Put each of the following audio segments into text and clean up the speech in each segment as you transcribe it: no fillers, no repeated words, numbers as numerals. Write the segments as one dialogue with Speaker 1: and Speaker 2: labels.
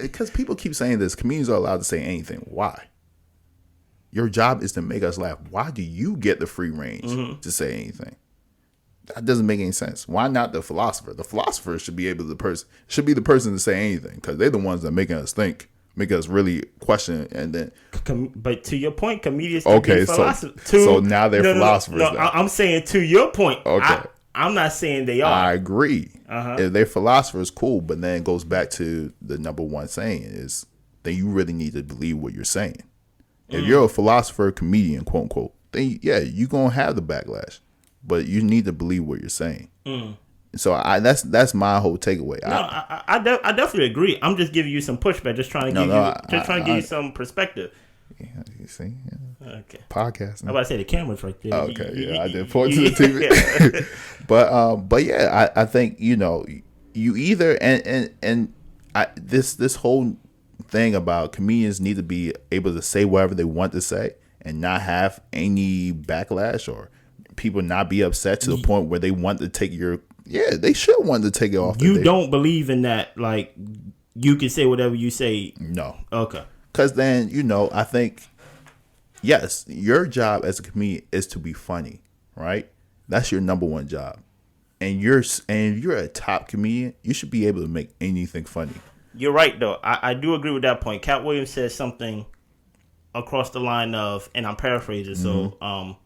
Speaker 1: Because people keep saying this, comedians are allowed to say anything. Why? Your job is to make us laugh. Why do you get the free range to say anything? That doesn't make any sense. Why not the philosopher? The philosopher should be the person to say anything, because they're the ones that making us think, make us really question, and then.
Speaker 2: But to your point, comedians can be philosophers.
Speaker 1: So now they're philosophers.
Speaker 2: No, I'm saying to your point.
Speaker 1: Okay.
Speaker 2: I'm not saying they are.
Speaker 1: I agree. If they're philosophers, cool. But then it goes back to the number one saying is then you really need to believe what you're saying. If you're a philosopher, comedian, quote unquote, then yeah, you're gonna have the backlash. But you need to believe what you're saying. So that's my whole takeaway.
Speaker 2: No, I definitely agree. I'm just giving you some pushback, just trying to give you some perspective.
Speaker 1: Yeah, you see,
Speaker 2: okay.
Speaker 1: Podcast.
Speaker 2: I'm about to say the camera's right there.
Speaker 1: Okay, I did point to the TV. But yeah, I think you either and this whole thing about comedians need to be able to say whatever they want to say and not have any backlash or people not be upset to the point where they want to take they should want to take it off.
Speaker 2: You don't believe in that, like you can say whatever you say.
Speaker 1: No.
Speaker 2: Okay.
Speaker 1: Because then, I think, yes, your job as a comedian is to be funny, right? That's your number one job. And if you're a top comedian, you should be able to make anything funny.
Speaker 2: You're right, though. I do agree with that point. Cat Williams said something across the line of, and I'm paraphrasing, so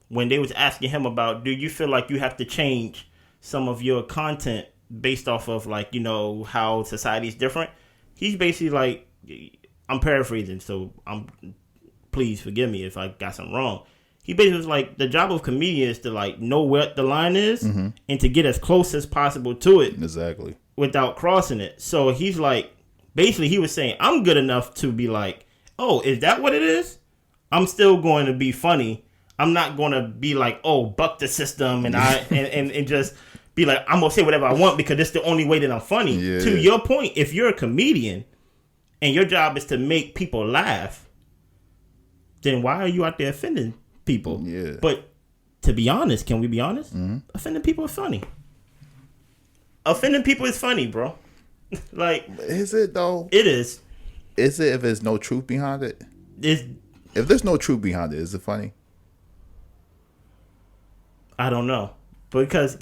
Speaker 2: when they was asking him about, do you feel like you have to change some of your content based off of, like, how society is different? He's basically like, I'm paraphrasing, so please forgive me if I got something wrong. He basically was like, the job of comedian is to like know what the line is and to get as close as possible to it.
Speaker 1: Exactly.
Speaker 2: Without crossing it. So he's like, basically he was saying, I'm good enough to be like, oh, is that what it is? I'm still going to be funny. I'm not going to be like, oh, buck the system and and just be like, I'm going to say whatever I want because it's the only way that I'm funny. Yeah. To your point, if you're a comedian and your job is to make people laugh, then why are you out there offending people?
Speaker 1: Yeah.
Speaker 2: But to be honest, can we be honest? Offending people is funny. Offending people is funny, bro. Like,
Speaker 1: is it though?
Speaker 2: It is.
Speaker 1: Is it if there's no truth behind it? If there's no truth behind it, is it funny?
Speaker 2: I don't know. Because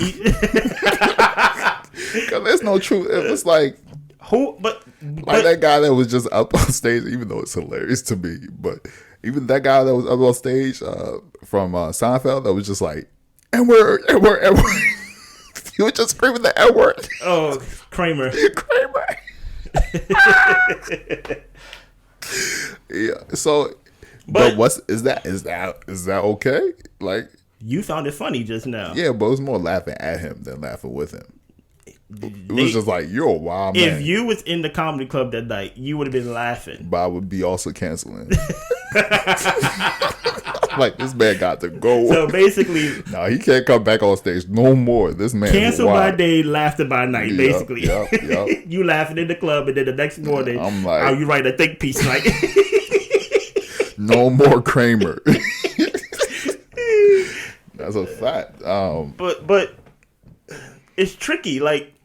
Speaker 1: there's no truth. It was like
Speaker 2: but
Speaker 1: that guy that was just up on stage, even though it's hilarious to me, but even that guy that was up on stage from Seinfeld that was just like N-word. He was just screaming the N-word.
Speaker 2: Oh, Kramer.
Speaker 1: Yeah. So, but is that okay? Like,
Speaker 2: you found it funny just now.
Speaker 1: Yeah, but it was more laughing at him than laughing with him. It was just like, you're a wild man.
Speaker 2: If you was in the comedy club that night, you would have been laughing.
Speaker 1: But I would be also canceling. Like, this man got to go.
Speaker 2: So basically,
Speaker 1: no, he can't come back on stage no more. This man
Speaker 2: cancel by day, laughter by night. Basically,
Speaker 1: yep.
Speaker 2: You laughing in the club, and then the next morning,
Speaker 1: I'm like,
Speaker 2: you write a think piece like,
Speaker 1: no more Kramer. That's a fact.
Speaker 2: But it's tricky. Like,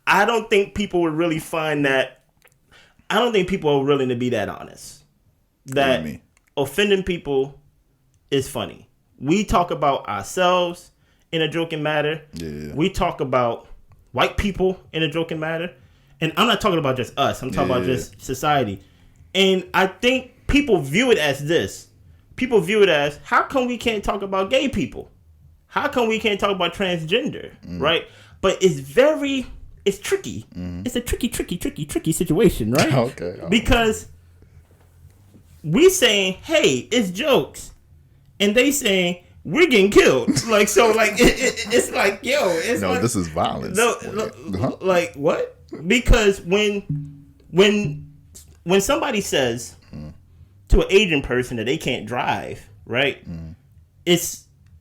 Speaker 2: I don't think people would really find that. I don't think people are willing to be that honest. That offending people is funny. We talk about ourselves in a joking matter.
Speaker 1: Yeah.
Speaker 2: We talk about white people in a joking matter. And I'm not talking about just us. I'm talking about just society. And I think people view it as this. People view it as, how come we can't talk about gay people? How come we can't talk about transgender? Right? But it's tricky. It's a tricky situation, right?
Speaker 1: Okay.
Speaker 2: Because we saying, hey, it's jokes. And they saying, we're getting killed. Like, so, like, it's like, yo. It's
Speaker 1: no,
Speaker 2: like,
Speaker 1: this is violence.
Speaker 2: No, like, what? Because when somebody says to an Asian person that they can't drive, right?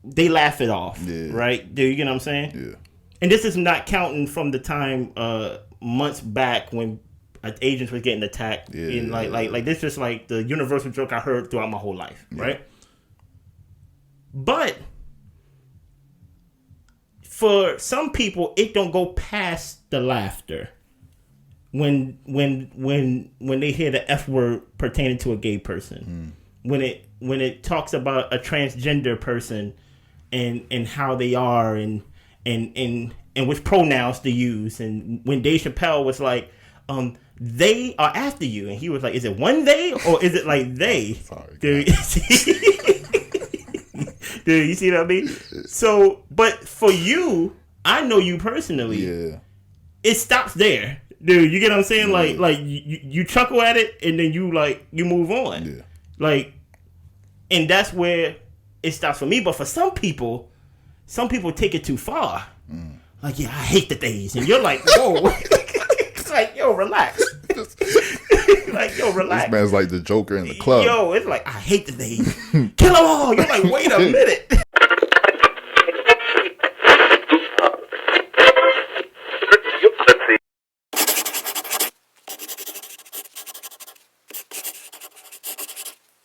Speaker 2: They laugh it off, right? Do you get what I'm saying?
Speaker 1: Yeah.
Speaker 2: And this is not counting from the time months back when Asians were getting attacked.
Speaker 1: Yeah.
Speaker 2: And like this is like the universal joke I heard throughout my whole life, right? But for some people, it don't go past the laughter. when they hear the F word pertaining to a gay person, when it talks about a transgender person and how they are and which pronouns to use, and when Dave Chappelle was like, they are after you, and he was like, is it one they or is it like they?
Speaker 1: Sorry,
Speaker 2: dude, dude, you see what I mean? So, but for you, I know you personally.
Speaker 1: Yeah.
Speaker 2: It stops there, dude. You get what I'm saying? Yeah. Like you chuckle at it and then you move on.
Speaker 1: Yeah.
Speaker 2: Like, and that's where it stops for me. But for some people take it too far. Like, yeah, I hate the days, and you're like, whoa. It's like, yo, relax. Like, yo, relax.
Speaker 1: This man's like the Joker in the club.
Speaker 2: Yo, it's like, I hate the days. Kill them all. You're like, wait a minute.